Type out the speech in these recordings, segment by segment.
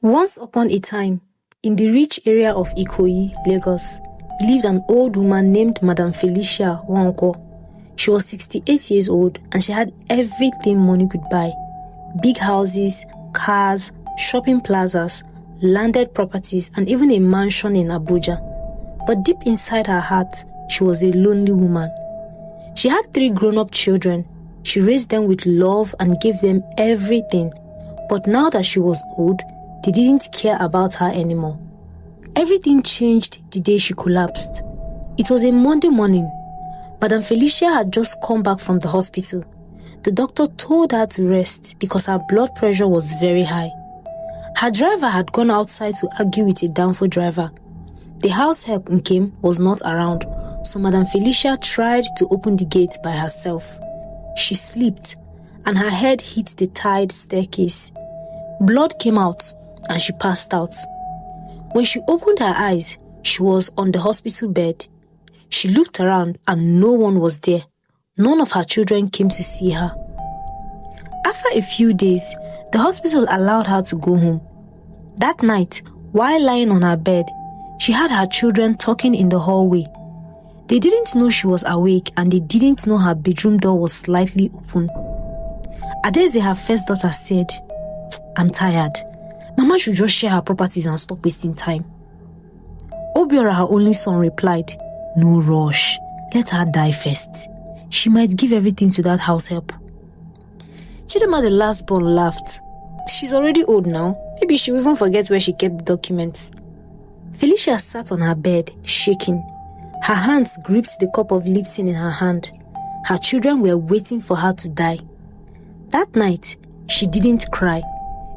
Once upon a time, in the rich area of Ikoyi, Lagos, lived an old woman named Madam Felicia Wanko. She was 68 years old and she had everything money could buy. Big houses, cars, shopping plazas, landed properties, and even a mansion in Abuja. But deep inside her heart, she was a lonely woman. She had 3 grown-up children. She raised them with love and gave them everything. But now that she was old, they didn't care about her anymore. Everything changed the day she collapsed. It was a Monday morning. Madam Felicia had just come back from the hospital. The doctor told her to rest because her blood pressure was very high. Her driver had gone outside to argue with a downfall driver. The house help Nkem was not around, so Madam Felicia tried to open the gate by herself. She slipped and her head hit the tiled staircase. Blood came out and she passed out. When she opened her eyes, she was on the hospital bed. She looked around and no one was there. None of her children came to see her. After a few days, the hospital allowed her to go home. That night, while lying on her bed, she heard her children talking in the hallway. They didn't know she was awake and they didn't know her bedroom door was slightly open. Adeze, her first daughter, said, "I'm tired. Mama should just share her properties and stop wasting time." Obiora, her only son, replied, "No rush. Let her die first. She might give everything to that house help." Chidema, the last born, laughed. "She's already old now. Maybe she'll even forget where she kept the documents." Felicia sat on her bed, shaking. Her hands gripped the cup of Lipton in her hand. Her children were waiting for her to die. That night, she didn't cry.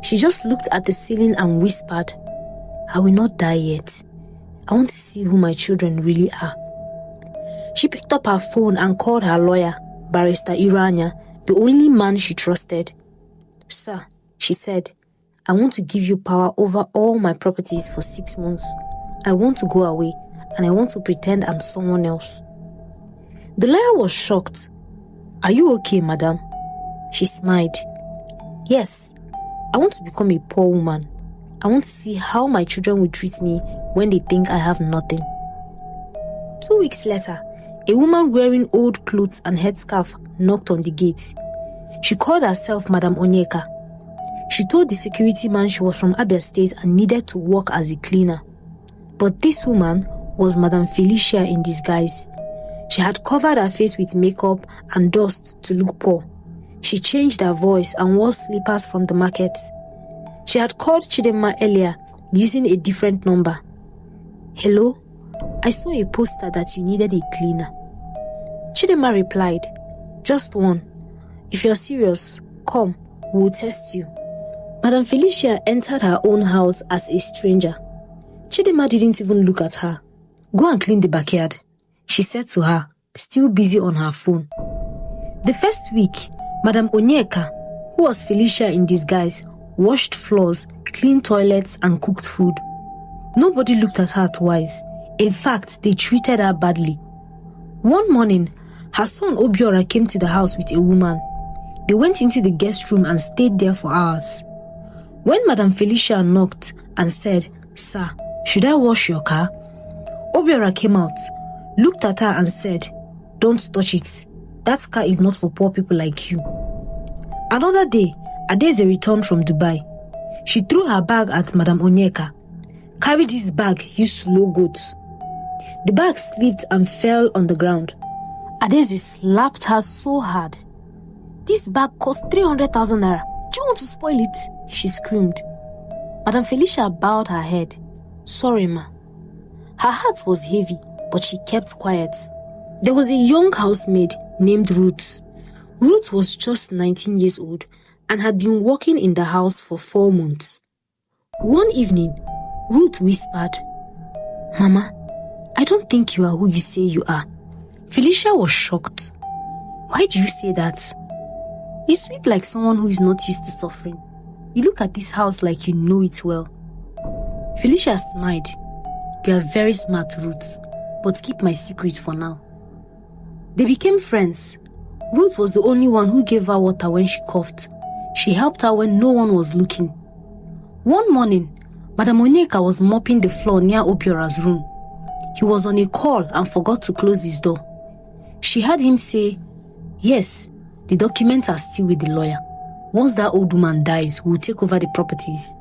She just looked at the ceiling and whispered, "I will not die yet. I want to see who my children really are." She picked up her phone and called her lawyer, Barrister Iranya, the only man she trusted. "Sir," she said, "I want to give you power over all my properties for 6 months. I want to go away and I want to pretend I'm someone else." The lawyer was shocked. "Are you okay, madam?" She smiled. "Yes, I want to become a poor woman. I want to see how my children will treat me when they think I have nothing." 2 weeks later, a woman wearing old clothes and headscarf knocked on the gate. She called herself Madam Onyeka. She told the security man she was from Abia State and needed to work as a cleaner. But this woman was Madam Felicia in disguise. She had covered her face with makeup and dust to look poor. She changed her voice and wore slippers from the market. She had called Chidema earlier using a different number. "Hello? I saw a poster that you needed a cleaner." Chidema replied, "Just one. If you're serious, come, we'll test you." Madam Felicia entered her own house as a stranger. Chidema didn't even look at her. "Go and clean the backyard," she said to her, still busy on her phone. The first week, Madam Onyeka, who was Felicia in disguise, washed floors, cleaned toilets, and cooked food. Nobody looked at her twice. In fact, they treated her badly. One morning, her son Obiora came to the house with a woman. They went into the guest room and stayed there for hours. When Madam Felicia knocked and said, "Sir, should I wash your car?" Obiora came out, looked at her and said, "Don't touch it. That car is not for poor people like you." Another day, Adeze returned from Dubai. She threw her bag at Madam Onyeka. "Carry this bag, you slow goats." The bag slipped and fell on the ground. Adeze slapped her so hard. "This bag cost 300,000 naira. Do you want to spoil it?" she screamed. Madam Felicia bowed her head. "Sorry, ma." Her heart was heavy, but she kept quiet. There was a young housemaid named Ruth. Ruth was just 19 years old and had been working in the house for 4 months. One evening, Ruth whispered, "Mama, I don't think you are who you say you are." Felicia was shocked. "Why do you say that? You sweep like someone who is not used to suffering. You look at this house like you know it well." Felicia smiled. "You are very smart, Ruth, but keep my secret for now." They became friends. Ruth was the only one who gave her water when she coughed. She helped her when no one was looking. One morning, Madam Onyeka was mopping the floor near Obiora's room. He was on a call and forgot to close his door. She heard him say, "Yes, the documents are still with the lawyer. Once that old woman dies, we'll take over the properties."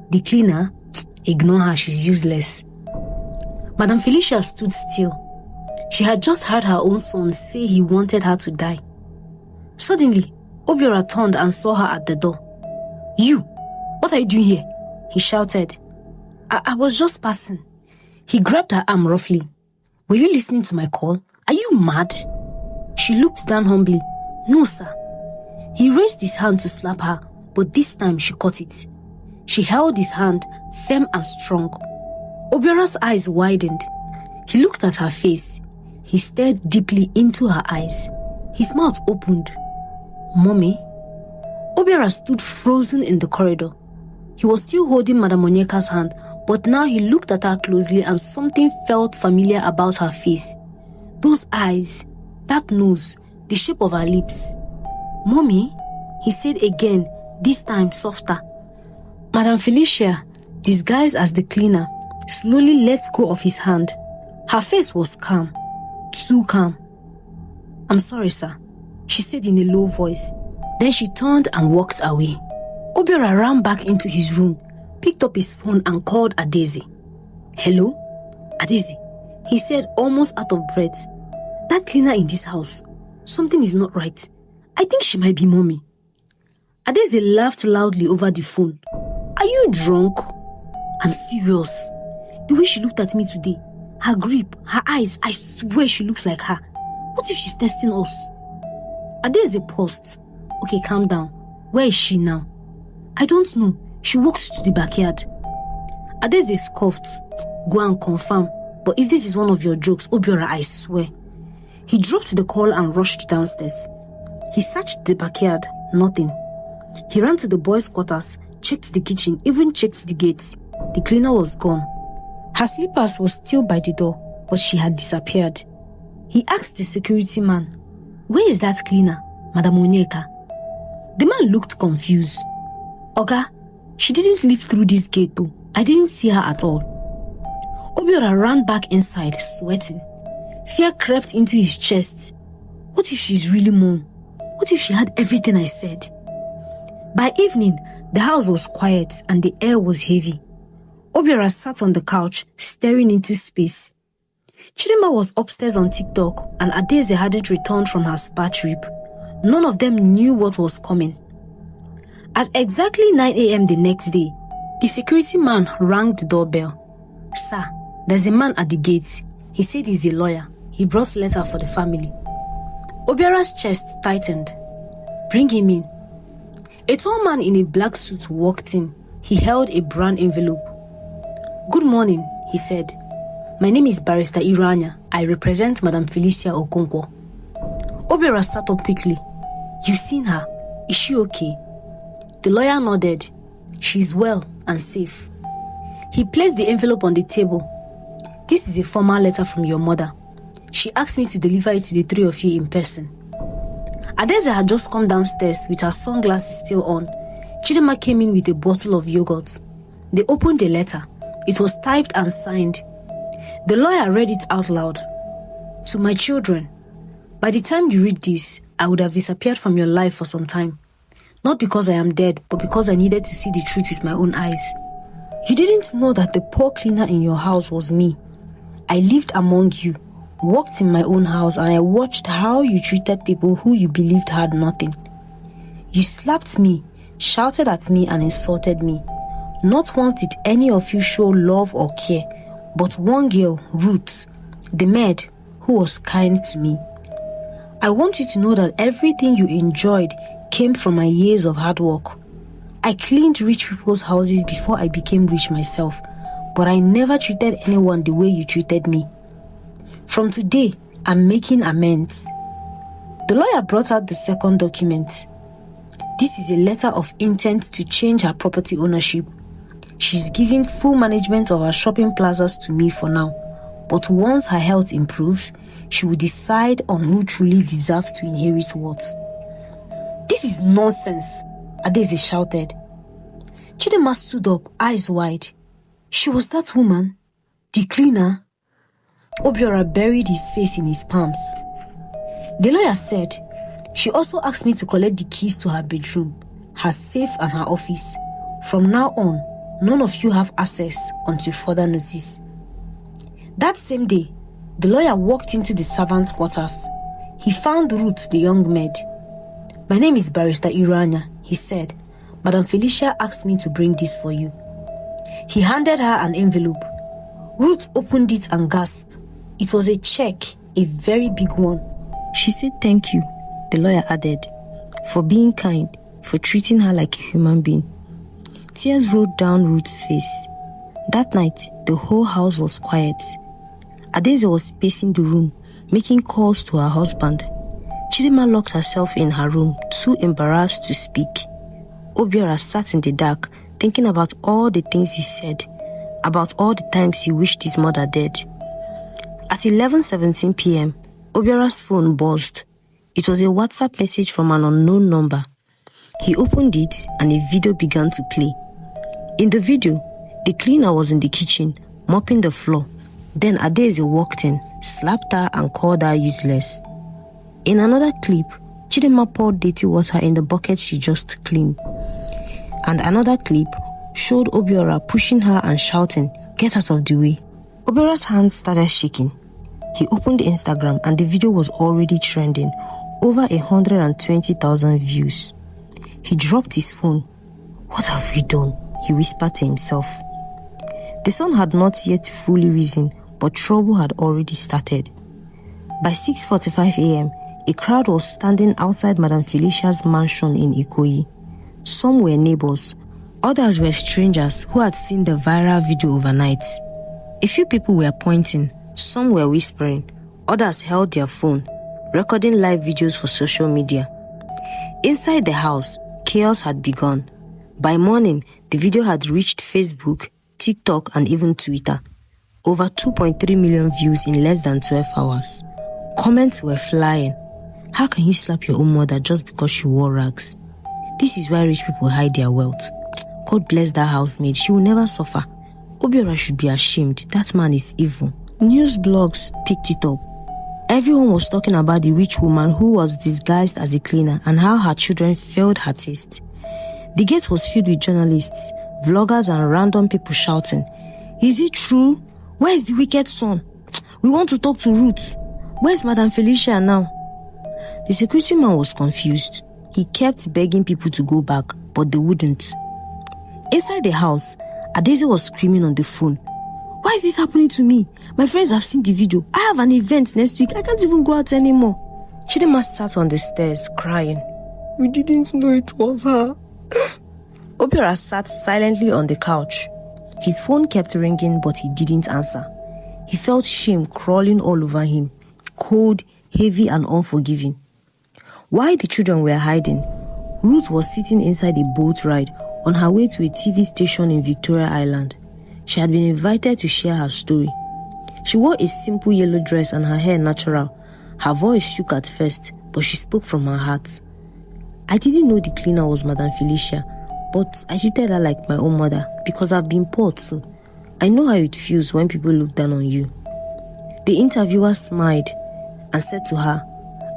The cleaner, "Ignore her, she's useless." Madam Felicia stood still. She had just heard her own son say he wanted her to die. Suddenly, Obiora turned and saw her at the door. "You, what are you doing here?" he shouted. I was just passing." He grabbed her arm roughly. "Were you listening to my call? Are you mad?" She looked down humbly. "No, sir." He raised his hand to slap her, but this time she caught it. She held his hand, firm and strong. Obiora's eyes widened. He looked at her face. He stared deeply into her eyes. His mouth opened. "Mommy?" Obiora stood frozen in the corridor. He was still holding Madam Onyeka's hand, but now he looked at her closely and something felt familiar about her face. Those eyes, that nose, the shape of her lips. "Mommy?" he said again, this time softer. Madam Felicia, disguised as the cleaner, slowly let go of his hand. Her face was calm, too calm. "I'm sorry, sir," she said in a low voice. Then she turned and walked away. Obiora ran back into his room, picked up his phone and called Adeze. "Hello? Adeze," he said, almost out of breath. "That cleaner in this house, something is not right. I think she might be Mommy." Adeze laughed loudly over the phone. "Are you drunk?" "I'm serious. The way she looked at me today, her grip, her eyes, I swear she looks like her. What if she's testing us?" Adeze paused. "Okay, calm down. Where is she now?" "I don't know. She walked to the backyard." Adeze scoffed. "Go and confirm. But if this is one of your jokes, Obiora, I swear." He dropped the call and rushed downstairs. He searched the backyard. Nothing. He ran to the boys' quarters, checked the kitchen, even checked the gates. The cleaner was gone. Her slippers were still by the door, but she had disappeared. He asked the security man, "Where is that cleaner, Madam Onyeka?" The man looked confused. "Oga, she didn't leave through this gate though. I didn't see her at all." Obiora ran back inside, sweating. Fear crept into his chest. What if she's really Mom? What if she had everything I said? By evening, the house was quiet and the air was heavy. Obiora sat on the couch, staring into space. Chidinma was upstairs on TikTok and Adeze hadn't returned from her spa trip. None of them knew what was coming. At exactly 9 a.m. the next day, the security man rang the doorbell. "Sir, there's a man at the gate. He said he's a lawyer. He brought a letter for the family." Obiora's chest tightened. "Bring him in." A tall man in a black suit walked in. He held a brown envelope. "Good morning," he said. "My name is Barrister Iranya. I represent Madam Felicia Okonkwo." Obiora sat up quickly. "You've seen her. Is she okay?" The lawyer nodded. "She's well and safe." He placed the envelope on the table. "This is a formal letter from your mother. She asked me to deliver it to the three of you in person." Adeze had just come downstairs with her sunglasses still on. Chidinma came in with a bottle of yogurt. They opened the letter. It was typed and signed. The lawyer read it out loud. "To my children, by the time you read this, I would have disappeared from your life for some time. Not because I am dead, but because I needed to see the truth with my own eyes. You didn't know that the poor cleaner in your house was me. I lived among you, worked in my own house, and I watched how you treated people who you believed had nothing. You slapped me, shouted at me, and insulted me. Not once did any of you show love or care, but one girl, Ruth, the maid, who was kind to me. I want you to know that everything you enjoyed came from my years of hard work. I cleaned rich people's houses before I became rich myself, but I never treated anyone the way you treated me. From today, I'm making amends." The lawyer brought out the second document. "This is a letter of intent to change her property ownership. She's giving full management of her shopping plazas to me for now, but once her health improves, she will decide on who truly deserves to inherit what." "This is nonsense," Adeze shouted. Chidinma stood up, eyes wide. She was that woman, the cleaner. Obiora buried his face in his palms. The lawyer said, she also asked me to collect the keys to her bedroom, her safe and her office. From now on, none of you have access until further notice. That same day, the lawyer walked into the servants' quarters. He found Ruth, the young maid. My name is Barrister Iranya, he said. Madam Felicia asked me to bring this for you. He handed her an envelope. Ruth opened it and gasped. It was a check, a very big one. She said thank you, the lawyer added, for being kind, for treating her like a human being. Tears rolled down Ruth's face. That night, the whole house was quiet. Adeze was pacing the room, making calls to her husband. Chidinma locked herself in her room, too embarrassed to speak. Obiora sat in the dark, thinking about all the things he said, about all the times he wished his mother dead. At 11:17 p.m., Obiora's phone buzzed. It was a WhatsApp message from an unknown number. He opened it and a video began to play. In the video, the cleaner was in the kitchen, mopping the floor. Then Adeze walked in, slapped her and called her useless. In another clip, Chidinma poured dirty water in the bucket she just cleaned. And another clip showed Obiora pushing her and shouting, "Get out of the way." Obiora's hands started shaking. He opened Instagram and the video was already trending, over 120,000 views. He dropped his phone. "What have we done?" he whispered to himself. The sun had not yet fully risen, but trouble had already started. By 6:45 a.m., a crowd was standing outside Madam Felicia's mansion in Ikoyi. Some were neighbors, others were strangers who had seen the viral video overnight. A few people were pointing, some were whispering, others held their phone, recording live videos for social media. Inside the house, chaos had begun. By morning, the video had reached Facebook, TikTok, and even Twitter. Over 2.3 million views in less than 12 hours. Comments were flying. How can you slap your own mother just because she wore rags? This is why rich people hide their wealth. God bless that housemaid. She will never suffer. Obiora should be ashamed. That man is evil. News blogs picked it up. Everyone was talking about the rich woman who was disguised as a cleaner and how her children failed her taste. The gate was filled with journalists, vloggers, and random people shouting, "Is it true? Where is the wicked son? We want to talk to Ruth. Where's Madam Felicia now?" The security man was confused. He kept begging people to go back, but they wouldn't. Inside the house, Adeze was screaming on the phone. "Why is this happening to me? My friends have seen the video. I have an event next week. I can't even go out anymore." Chidinma sat on the stairs, crying. "We didn't know it was her." Obiora sat silently on the couch. His phone kept ringing, but he didn't answer. He felt shame crawling all over him, cold, heavy, and unforgiving. While the children were hiding, Ruth was sitting inside a boat ride on her way to a TV station in Victoria Island. She had been invited to share her story. She wore a simple yellow dress and her hair natural. Her voice shook at first, but she spoke from her heart. "I didn't know the cleaner was Madam Felicia, but I treated her like my own mother because I've been poor too. I know how it feels when people look down on you." The interviewer smiled and said to her,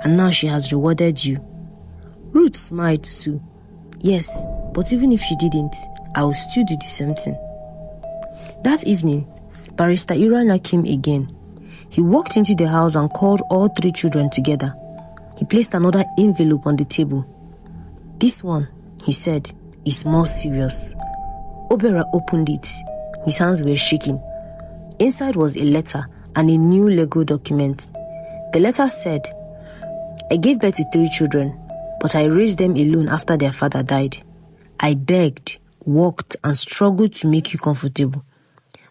"And now she has rewarded you." Ruth smiled too. "Yes, but even if she didn't, I will still do the same thing." That evening, Barrister Iranya came again. He walked into the house and called all three children together. He placed another envelope on the table. "This one," he said, "is more serious." Obiora opened it. His hands were shaking. Inside was a letter and a new legal document. The letter said, "I gave birth to 3 children, but I raised them alone after their father died. I begged, worked, and struggled to make you comfortable.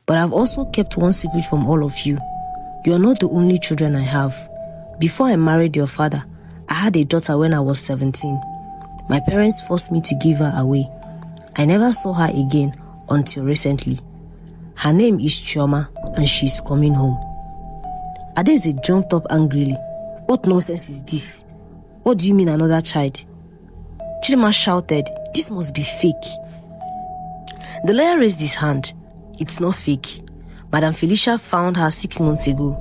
But I've also kept one secret from all of you. You are not the only children I have. Before I married your father, I had a daughter when I was 17. My parents forced me to give her away. I never saw her again until recently. Her name is Chioma, and she's coming home." Adeze jumped up angrily. "What nonsense is this? What do you mean another child?" Chidinma shouted, "This must be fake." The lawyer raised his hand. It's not fake. Madam Felicia found her 6 months ago.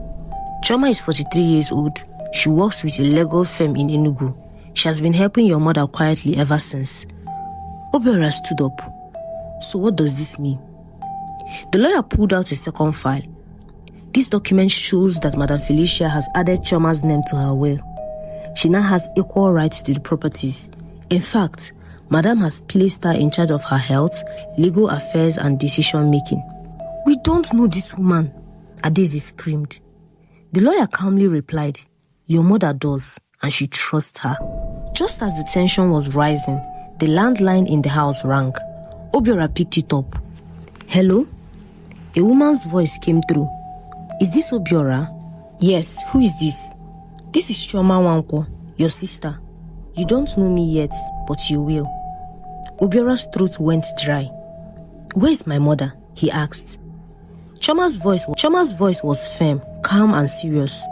Chioma is 43 years old. She works with a legal firm in Enugu. She has been helping your mother quietly ever since. Obiora stood up. So what does this mean? The lawyer pulled out a second file. This document shows that Madam Felicia has added Chioma's name to her will. She now has equal rights to the properties. In fact, Madam has placed her in charge of her health, legal affairs, and decision making. We don't know this woman, Adeze screamed. The lawyer calmly replied, your mother does, and she trusts her. Just as the tension was rising, the landline in the house rang. Obiora picked it up. Hello? A woman's voice came through. Is this Obiora? Yes, who is this? This is Chioma Nwankwo, your sister. You don't know me yet, but you will. Obiora's throat went dry. Where is my mother? He asked. Chioma's voice was firm, calm and serious.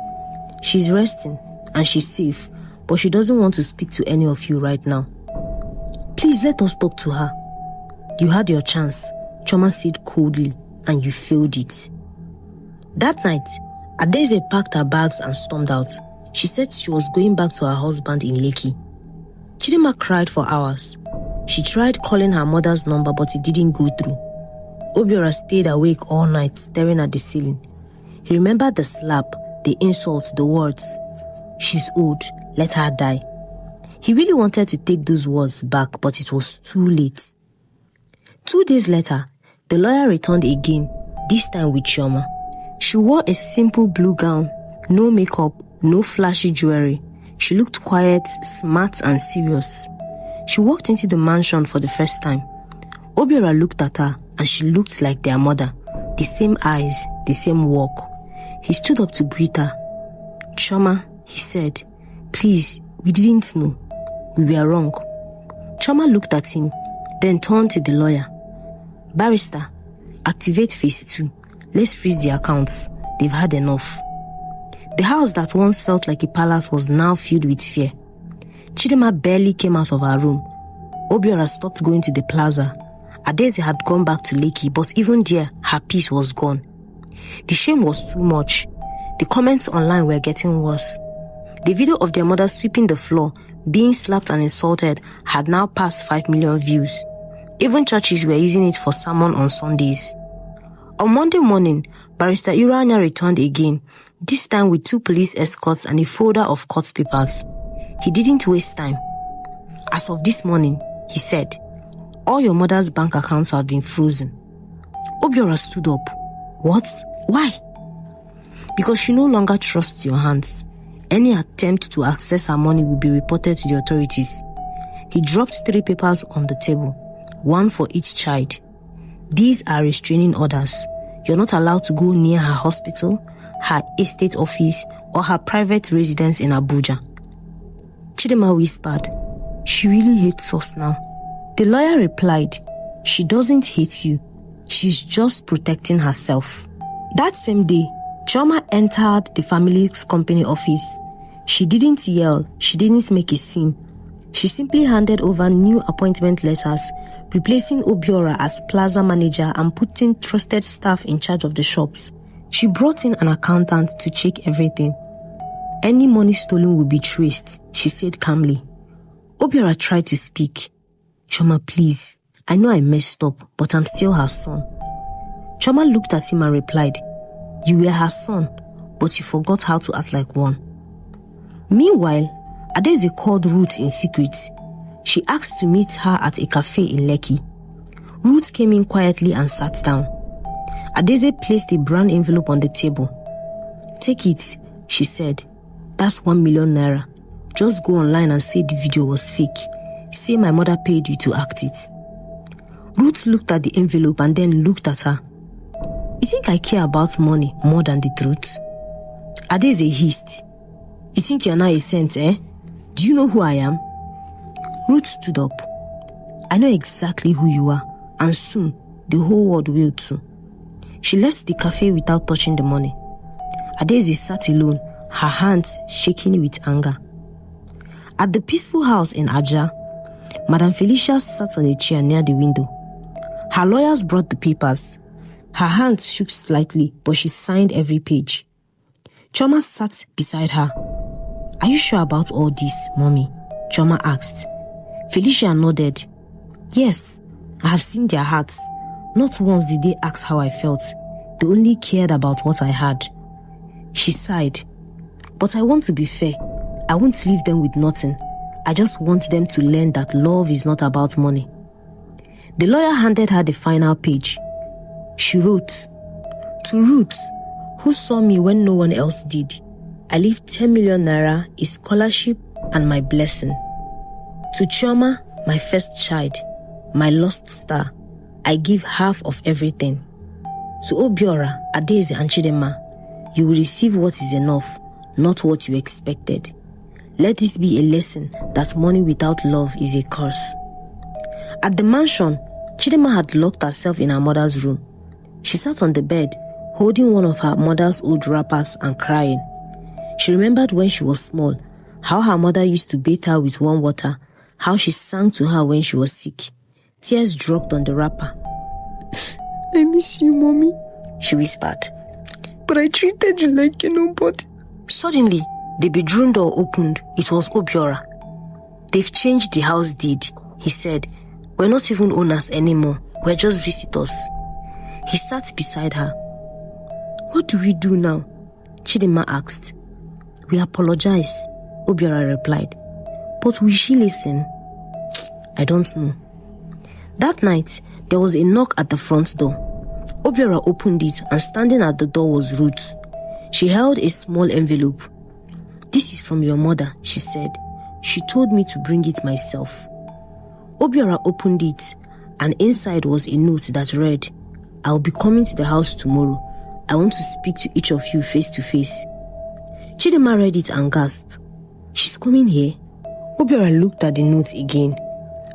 She's resting and she's safe, but she doesn't want to speak to any of you right now. Please let us talk to her. You had your chance, Chioma said coldly, and you failed it. That night, Adeze packed her bags and stormed out. She said she was going back to her husband in Lekki. Chidinma cried for hours. She tried calling her mother's number, but it didn't go through. Obiora stayed awake all night, staring at the ceiling. He remembered the slap, the insults, the words. She's old, let her die. He really wanted to take those words back, but it was too late. 2 days later, the lawyer returned again, this time with Chioma. She wore a simple blue gown, no makeup, no flashy jewelry. She looked quiet, smart, and serious. She walked into the mansion for the first time. Obiora looked at her, and she looked like their mother. The same eyes, the same walk. He stood up to greet her. Chioma, he said, please, we didn't know. We were wrong. Chioma looked at him, then turned to the lawyer. Barrister, activate phase 2. Let's freeze the accounts. They've had enough. The house that once felt like a palace was now filled with fear. Chidinma barely came out of her room. Obiora stopped going to the plaza. Adeze had gone back to Lekki, but even there, her peace was gone. The shame was too much. The comments online were getting worse. The video of their mother sweeping the floor, being slapped and insulted, had now passed 5 million views. Even churches were using it for sermon on Sundays. On Monday morning, Barrister Iranya returned again, this time with 2 police escorts and a folder of court papers. He didn't waste time. As of this morning, he said, all your mother's bank accounts have been frozen. Obiora stood up. What? Why? Because she no longer trusts your hands. Any attempt to access her money will be reported to the authorities. He dropped 3 papers on the table, 1 for each child. These are restraining orders. You're not allowed to go near her hospital, her estate office, or her private residence in Abuja. Chidinma whispered, she really hates us now. The lawyer replied, she doesn't hate you. She's just protecting herself. That same day, Chioma entered the family's company office. She didn't yell, she didn't make a scene. She simply handed over new appointment letters, replacing Obiora as plaza manager and putting trusted staff in charge of the shops. She brought in an accountant to check everything. Any money stolen will be traced, she said calmly. Obiora tried to speak. Chioma, please, I know I messed up, but I'm still her son. Chioma looked at him and replied, you were her son, but you forgot how to act like one. Meanwhile, Adeze called Ruth in secret. She asked to meet her at a cafe in Lekki. Ruth came in quietly and sat down. Adeze placed a brown envelope on the table. Take it, she said. That's 1 million naira. Just go online and say the video was fake. Say my mother paid you to act it. Ruth looked at the envelope and then looked at her. You think I care about money more than the truth? Adeze hissed. You think you're not a saint, eh? Do you know who I am? Ruth stood up. I know exactly who you are, and soon the whole world will too. She left the cafe without touching the money. Adeze sat alone, her hands shaking with anger. At the peaceful house in Aja, Madam Felicia sat on a chair near the window. Her lawyers brought the papers. Her hands shook slightly, but she signed every page. Chioma sat beside her. "Are you sure about all this, Mommy?" Chioma asked. Felicia nodded. "Yes, I have seen their hearts. Not once did they ask how I felt. They only cared about what I had." She sighed. "But I want to be fair. I won't leave them with nothing. I just want them to learn that love is not about money." The lawyer handed her the final page. She wrote, "To Ruth, who saw me when no one else did, I leave 10 million naira, a scholarship, and my blessing. To Chioma, my first child, my lost star, I give half of everything. To Obiora, Adaeze, and Chidinma, you will receive what is enough, not what you expected. Let this be a lesson that money without love is a curse." At the mansion, Chidinma had locked herself in her mother's room. She sat on the bed, holding one of her mother's old wrappers and crying. She remembered when she was small, how her mother used to bathe her with warm water, how she sang to her when she was sick. Tears dropped on the wrapper. "I miss you, Mommy," she whispered. "But I treated you like a nobody." Suddenly, the bedroom door opened. It was Obiora. "They've changed the house deed," he said. "We're not even owners anymore. We're just visitors." He sat beside her. "What do we do now?" Chidinma asked. "We apologize," Obiora replied. "But will she listen?" "I don't know." That night, there was a knock at the front door. Obiora opened it, and standing at the door was Ruth. She held a small envelope. "This is from your mother," she said. "She told me to bring it myself." Obiora opened it, and inside was a note that read, "I will be coming to the house tomorrow. I want to speak to each of you face to face." Chidinma read it and gasped. "She's coming here?" Obiora looked at the note again,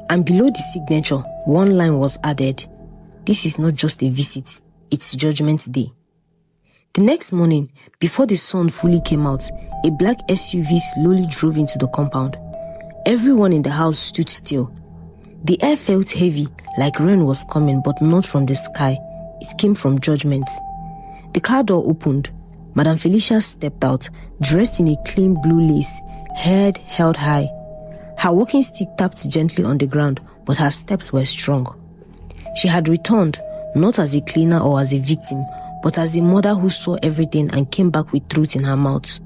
and below the signature, one line was added. "This is not just a visit, it's Judgment Day." The next morning, before the sun fully came out, a black SUV slowly drove into the compound. Everyone in the house stood still. The air felt heavy, like rain was coming, but not from the sky. It came from Judgment. The car door opened. Madam Felicia stepped out, dressed in a clean blue lace, head held high. Her walking stick tapped gently on the ground, but her steps were strong. She had returned, not as a cleaner or as a victim, but as a mother who saw everything and came back with truth in her mouth.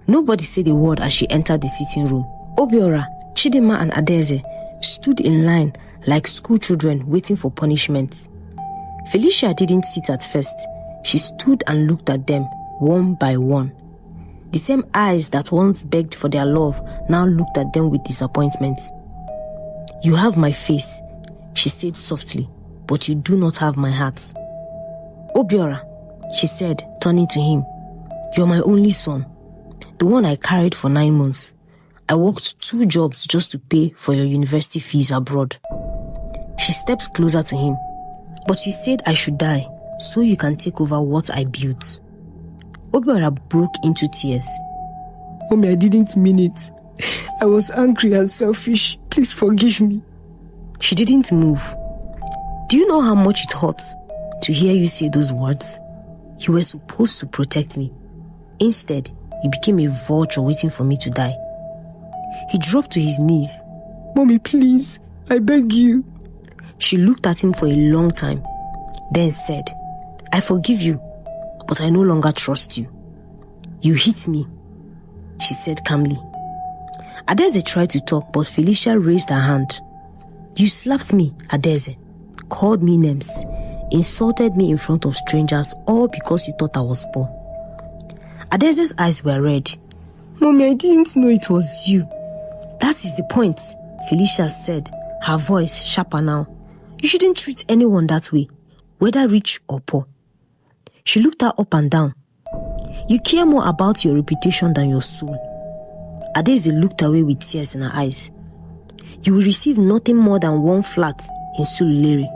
Nobody said a word as she entered the sitting room. Obiora, Chidinma, and Adaeze stood in line like school children waiting for punishment. Felicia didn't sit at first. She stood and looked at them, one by one. The same eyes that once begged for their love now looked at them with disappointment. "You have my face," she said softly, "but you do not have my heart." "Obiora," she said, turning to him, "you're my only son, the one I carried for 9 months. I worked 2 jobs just to pay for your university fees abroad." She stepped closer to him. "But you said I should die, so you can take over what I built." Obiora broke into tears. "Mommy, I didn't mean it. I was angry and selfish. Please forgive me." She didn't move. "Do you know how much it hurts to hear you say those words? You were supposed to protect me. Instead, you became a vulture waiting for me to die." He dropped to his knees. "Mommy, please, I beg you." She looked at him for a long time, then said, "I forgive you, but I no longer trust you. You hit me," she said calmly. Adaeze tried to talk, but Felicia raised her hand. "You slapped me, Adaeze, called me names, insulted me in front of strangers, all because you thought I was poor." Adaeze's eyes were red. "Mommy, I didn't know it was you." "That is the point," Felicia said, her voice sharper now. "You shouldn't treat anyone that way, whether rich or poor." She looked her up and down. "You care more about your reputation than your soul." Adaeze looked away with tears in her eyes. "You will receive nothing more than 1 flat in Surulere.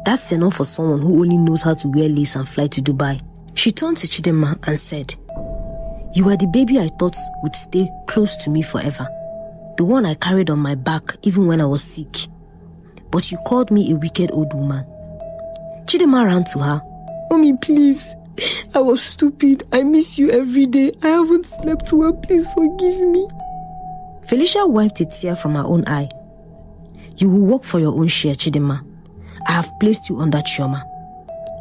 That's enough for someone who only knows how to wear lace and fly to Dubai." She turned to Chidinma and said, "You were the baby I thought would stay close to me forever. The one I carried on my back even when I was sick. But you called me a wicked old woman. Chidima ran to her. Mommy, please. I was stupid. I miss you every day. I haven't slept well. Please forgive me. Felicia wiped a tear from her own eye. You will work for your own share, Chidima. I have placed you under Chioma.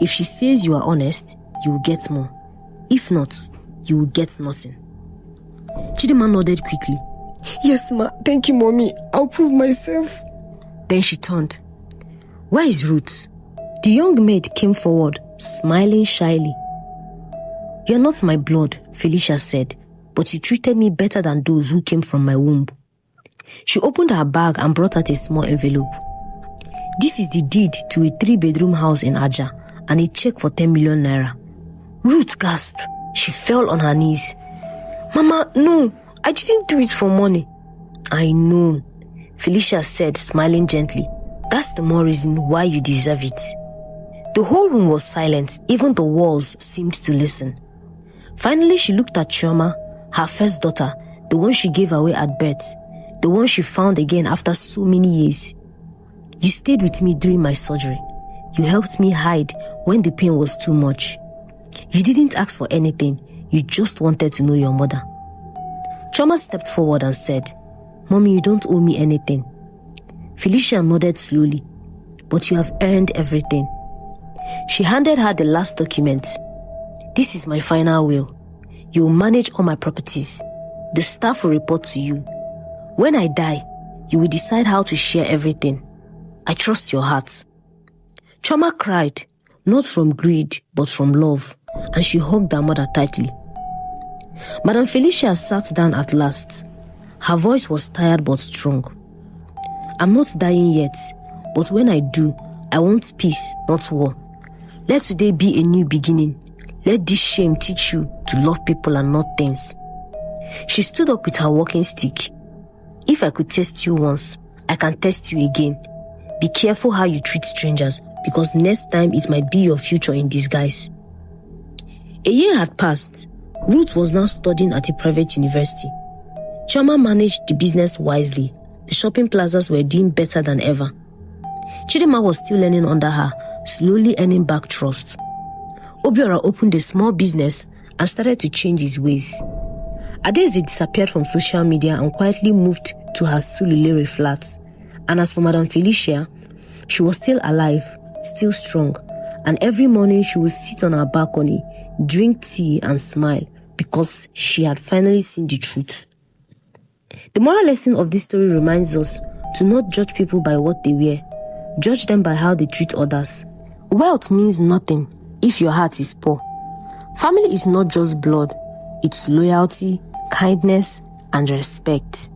If she says you are honest, you will get more. If not, you will get nothing. Chidima nodded quickly. Yes, ma. Thank you, Mommy. I'll prove myself. Then she turned. Where is Ruth? The young maid came forward, smiling shyly. You're not my blood, Felicia said, but you treated me better than those who came from my womb. She opened her bag and brought out a small envelope. This is the deed to a 3-bedroom house in Aja and a check for 10 million naira. Ruth gasped. She fell on her knees. Mama, no, I didn't do it for money. I know, Felicia said, smiling gently. That's the more reason why you deserve it. The whole room was silent, even the walls seemed to listen. Finally, she looked at Chioma, her first daughter, the one she gave away at birth, the one she found again after so many years. You stayed with me during my surgery. You helped me hide when the pain was too much. You didn't ask for anything, you just wanted to know your mother. Chioma stepped forward and said, Mommy, you don't owe me anything. Felicia nodded slowly. But you have earned everything. She handed her the last document. This is my final will. You will manage all my properties. The staff will report to you. When I die, you will decide how to share everything. I trust your heart. Chioma cried, not from greed, but from love, and she hugged her mother tightly. Madam Felicia sat down at last. Her voice was tired but strong. I'm not dying yet, but when I do, I want peace, not war. Let today be a new beginning. Let this shame teach you to love people and not things. She stood up with her walking stick. If I could test you once, I can test you again. Be careful how you treat strangers, because next time it might be your future in disguise. A year had passed. Ruth was now studying at a private university. Chioma managed the business wisely. The shopping plazas were doing better than ever. Chidima was still learning under her, slowly earning back trust. Obiora opened a small business and started to change his ways. Adeze disappeared from social media and quietly moved to her Sululere flat. And as for Madam Felicia, she was still alive, still strong, and every morning she would sit on her balcony, drink tea and smile because she had finally seen the truth. The moral lesson of this story reminds us to not judge people by what they wear. Judge them by how they treat others. Wealth means nothing if your heart is poor. Family is not just blood, it's loyalty, kindness, and respect.